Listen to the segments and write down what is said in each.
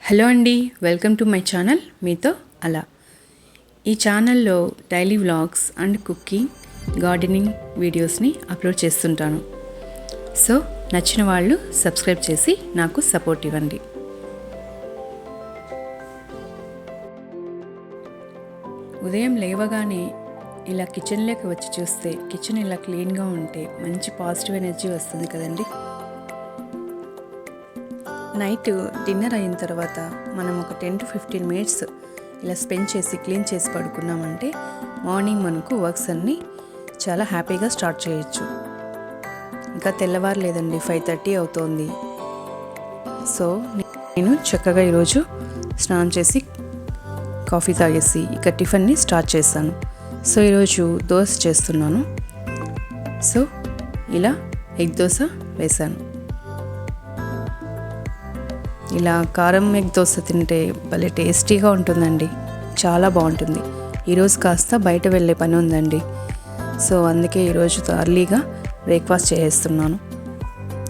Hello అండి, welcome to my channel మీతో అలా. ఈ ఛానల్లో daily vlogs and cooking, gardening వీడియోస్ని అప్లోడ్ చేస్తుంటాను. సో నచ్చిన వాళ్ళు సబ్స్క్రైబ్ చేసి నాకు సపోర్ట్ ఇవ్వండి. ఉదయం లేవగానే ఇలా కిచెన్లోకి వచ్చి చూస్తే కిచెన్ ఇలా క్లీన్గా ఉంటే మంచి పాజిటివ్ ఎనర్జీ వస్తుంది కదండి. నైట్ డిన్నర్ అయిన తర్వాత మనం ఒక 10 to 15 మినిట్స్ ఇలా స్పెండ్ చేసి క్లీన్ చేసి పడుకున్నామంటే మార్నింగ్ మనకు వర్క్స్ అన్నీ చాలా హ్యాపీగా స్టార్ట్ చేయొచ్చు. ఇంకా తెల్లవారు లేదండి, 5:30 అవుతోంది. సో నేను చక్కగా ఈరోజు స్నానం చేసి కాఫీ తాగేసి ఇక టిఫిన్ని స్టార్ట్ చేశాను. సో ఈరోజు దోశ చేస్తున్నాను. సో ఇలా ఎగ్ దోశ వేశాను. ఇలా కారం ఎగ్ దోశ తింటే భలే టేస్టీగా ఉంటుందండి, చాలా బాగుంటుంది. ఈరోజు కాస్త బయట వెళ్ళే పని ఉందండి. సో అందుకే ఈరోజు అర్లీగా బ్రేక్ఫాస్ట్ చేసేస్తున్నాను.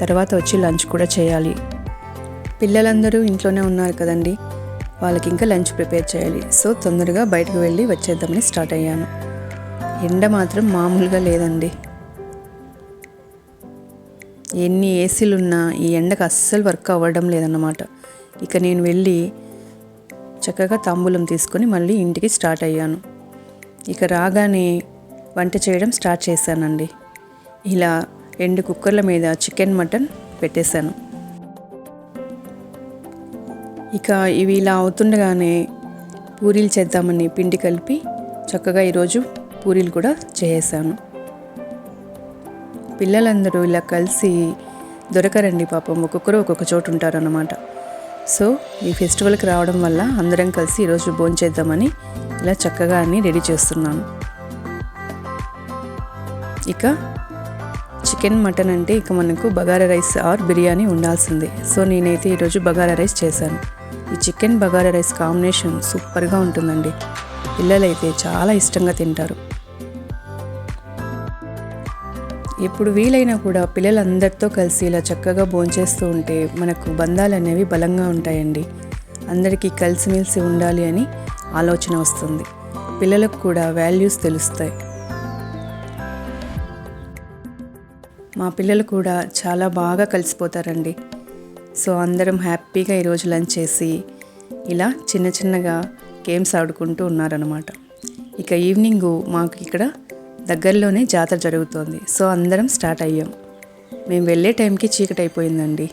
తర్వాత వచ్చి లంచ్ కూడా చేయాలి. పిల్లలందరూ ఇంట్లోనే ఉన్నారు కదండి, వాళ్ళకి ఇంకా లంచ్ ప్రిపేర్ చేయాలి. సో తొందరగా బయటకు వెళ్ళి వచ్చేద్దామని స్టార్ట్ అయ్యాను. ఎండ మాత్రం మామూలుగా లేదండి. ఎన్ని ఏసీలు ఉన్నా ఈ ఎండకు అస్సలు వర్క్ అవ్వడం లేదన్నమాట. ఇక నేను వెళ్ళి చక్కగా తాంబూలం తీసుకొని మళ్ళీ ఇంటికి స్టార్ట్ అయ్యాను. ఇక రాగానే వంట చేయడం స్టార్ట్ చేశానండి. ఇలా 2 కుక్కర్ల మీద చికెన్ మటన్ పెట్టేశాను. ఇక ఇవి ఇలా అవుతుండగానే పూరీలు చేద్దామని పిండి కలిపి చక్కగా ఈరోజు పూరీలు కూడా చేసేసాను. పిల్లలందరూ ఇలా కలిసి దొరకరండి పాపం, ఒక్కొక్కరు ఒక్కొక్క చోటు ఉంటారన్నమాట. సో ఈ ఫెస్టివల్కి రావడం వల్ల అందరం కలిసి ఈరోజు భోంచేద్దామని ఇలా చక్కగా అన్నీ రెడీ చేస్తున్నాను. ఇక చికెన్ మటన్ అంటే ఇక మనకు బగారా రైస్ ఆర్ బిర్యానీ ఉండాల్సిందే. సో నేనైతే ఈరోజు బగారా రైస్ చేశాను. ఈ చికెన్ బగారా రైస్ కాంబినేషన్ సూపర్గా ఉంటుందండి. పిల్లలైతే చాలా ఇష్టంగా తింటారు. ఎప్పుడు వీలైనా కూడా పిల్లలందరితో కలిసి ఇలా చక్కగా భోంచేస్తూ ఉంటే మనకు బంధాలు అనేవి బలంగా ఉంటాయండి. అందరికీ కలిసిమెలిసి ఉండాలి అని ఆలోచన వస్తుంది. పిల్లలకు కూడా వాల్యూస్ తెలుస్తాయి. మా పిల్లలు కూడా చాలా బాగా కలిసిపోతారండి. సో అందరం హ్యాపీగా ఈరోజు లంచ్ చేసి ఇలా చిన్నగా గేమ్స్ ఆడుకుంటూ ఉన్నారనమాట. ఇక ఈవినింగు మాకు ఇక్కడ దగ్గరలోనే జాతర జరుగుతోంది. సో అందరం స్టార్ట్ అయ్యాం. మేము వెళ్ళే టైంకి చీకటి అయిపోయిందండి.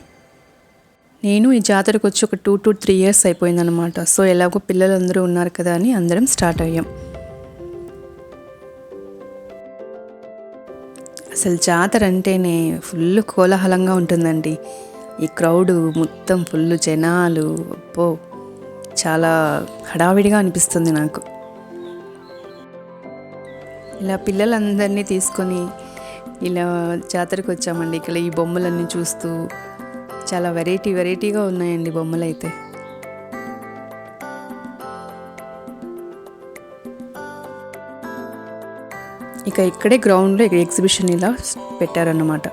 నేను ఈ జాతరకు వచ్చి ఒక 2 to 3 years అయిపోయిందనమాట. సో ఎలాగో పిల్లలందరూ ఉన్నారు కదా అని అందరం స్టార్ట్ అయ్యాం. అసలు జాతర అంటేనే ఫుల్ కోలాహలంగా ఉంటుందండి. ఈ క్రౌడ్ మొత్తం ఫుల్ జనాలు, అబ్బో చాలా హడావిడిగా అనిపిస్తుంది నాకు. ఇలా పిల్లలందరినీ తీసుకొని ఇలా జాతరకు వచ్చామండి. ఇక్కడ ఈ బొమ్మలన్నీ చూస్తూ చాలా వెరైటీగా ఉన్నాయండి బొమ్మలు అయితే. ఇక ఇక్కడే గ్రౌండ్లో ఎగ్జిబిషన్ ఇలా పెట్టారన్నమాట.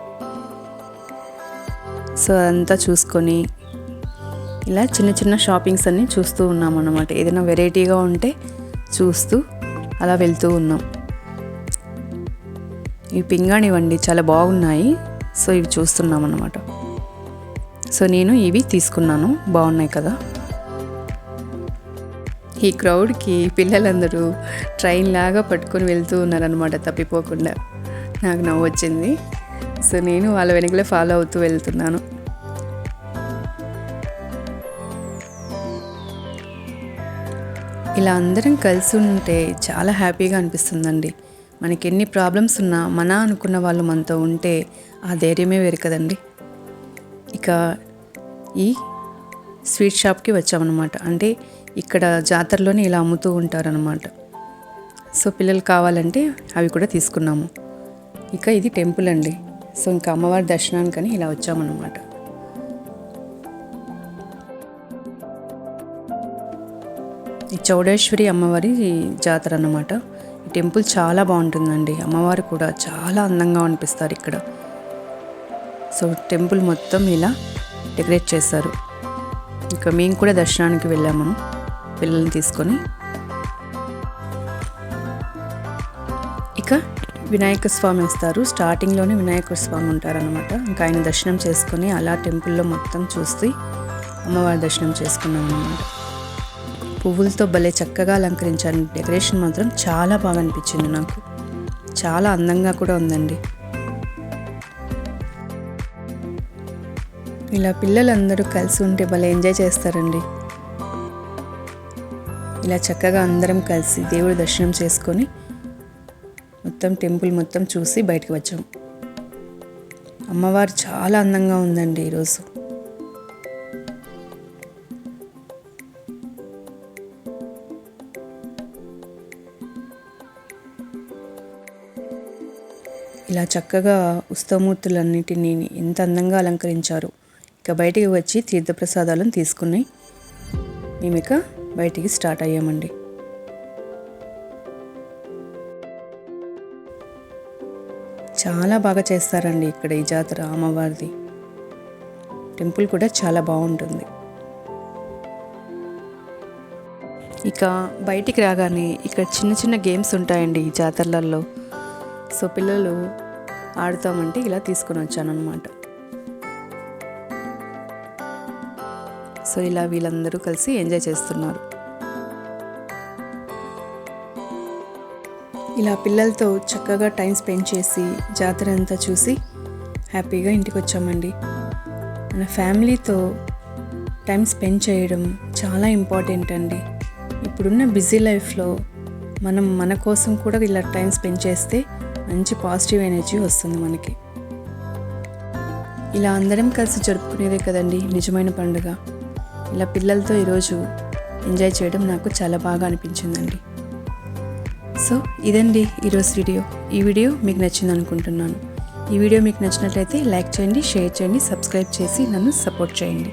సో అదంతా చూసుకొని ఇలా చిన్న షాపింగ్స్ అన్నీ చూస్తూ ఉన్నాం అన్నమాట. ఏదైనా వెరైటీగా ఉంటే చూస్తూ అలా వెళ్తూ ఉన్నాం. ఇవి పింగాణివ్వండి, చాలా బాగున్నాయి. సో ఇవి చూస్తున్నాం అన్నమాట. సో నేను ఇవి తీసుకున్నాను, బాగున్నాయి కదా. ఈ క్రౌడ్కి పిల్లలందరూ ట్రైన్ లాగా పట్టుకొని వెళ్తూ ఉన్నారనమాట, తప్పిపోకుండా. నాకు నవ్వు వచ్చింది. సో నేను వాళ్ళ వెనకలే ఫాలో అవుతూ వెళ్తున్నాను. ఇలా అందరం కలిసి ఉంటే చాలా హ్యాపీగా అనిపిస్తుందండి. మనకి ఎన్ని ప్రాబ్లమ్స్ ఉన్నా మన అనుకున్న వాళ్ళు మనతో ఉంటే ఆ ధైర్యమే వేరు కదండి. ఇక ఈ స్వీట్ షాప్కి వచ్చామన్నమాట. అంటే ఇక్కడ జాతరలోనే ఇలా అమ్ముతూ ఉంటారనమాట. సో పిల్లలు కావాలంటే అవి కూడా తీసుకున్నాము. ఇక ఇది టెంపుల్ అండి. సో ఇంకా అమ్మవారి దర్శనానికని ఇలా వచ్చామన్నమాట. ఈ చౌడేశ్వరి అమ్మవారి జాతర అన్నమాట. ఈ టెంపుల్ చాలా బాగుంటుందండి. అమ్మవారు కూడా చాలా అందంగా అనిపిస్తారు ఇక్కడ. సో టెంపుల్ మొత్తం ఇలా డెకరేట్ చేశారు. ఇంకా మేము కూడా దర్శనానికి వెళ్ళాము పిల్లల్ని తీసుకొని. ఇక వినాయక స్వామి వస్తారు. స్టార్టింగ్లోనే వినాయక స్వామి ఉంటారనమాట. ఇంకా ఆయన దర్శనం చేసుకొని అలా టెంపుల్లో మొత్తం చూసి అమ్మవారి దర్శనం చేసుకున్నాం అనమాట. పువ్వులతో భలే చక్కగా అలంకరించారు. డెకరేషన్ మాత్రం చాలా బాగా అనిపించింది నాకు. చాలా అందంగా కూడా ఉందండి. ఇలా పిల్లలందరూ కలిసి ఉంటే భలే ఎంజాయ్ చేస్తారండి. ఇలా చక్కగా అందరం కలిసి దేవుడి దర్శనం చేసుకొని మొత్తం టెంపుల్ మొత్తం చూసి బయటకు వచ్చాము. అమ్మవారు చాలా అందంగా ఉందండి ఈరోజు. ఇలా చక్కగా ఉత్సవమూర్తులన్నిటినీ ఎంత అందంగా అలంకరించారు. ఇక బయటికి వచ్చి తీర్థప్రసాదాలను తీసుకుని మేము ఇక బయటికి స్టార్ట్ అయ్యామండి. చాలా బాగా చేస్తారండి ఇక్కడ ఈ జాతర అమ్మవారిది. టెంపుల్ కూడా చాలా బాగుంటుంది. ఇక బయటికి రాగానే ఇక్కడ చిన్న చిన్న గేమ్స్ ఉంటాయండి ఈ జాతరలలో. సో పిల్లలు ఆడుతామంటే ఇలా తీసుకొని వచ్చానన్నమాట. సో ఇలా వీళ్ళందరూ కలిసి ఎంజాయ్ చేస్తున్నారు. ఇలా పిల్లలతో చక్కగా టైం స్పెండ్ చేసి జాతర అంతా చూసి హ్యాపీగా ఇంటికి వచ్చామండి. మన ఫ్యామిలీతో టైం స్పెండ్ చేయడం చాలా ఇంపార్టెంట్ అండి. ఇప్పుడున్న బిజీ లైఫ్లో మనం మన కోసం కూడా ఇలా టైం స్పెండ్ చేస్తే మంచి పాజిటివ్ ఎనర్జీ వస్తుంది మనకి. ఇలా అందరం కలిసి జరుపుకునేదే కదండి నిజమైన పండుగ. ఇలా పిల్లలతో ఈరోజు ఎంజాయ్ చేయడం నాకు చాలా బాగా అనిపించిందండి. సో ఇదండి ఈరోజు వీడియో. ఈ వీడియో మీకు నచ్చింది అనుకుంటున్నాను. ఈ వీడియో మీకు నచ్చినట్లయితే లైక్ చేయండి, షేర్ చేయండి, సబ్స్క్రైబ్ చేసి నన్ను సపోర్ట్ చేయండి.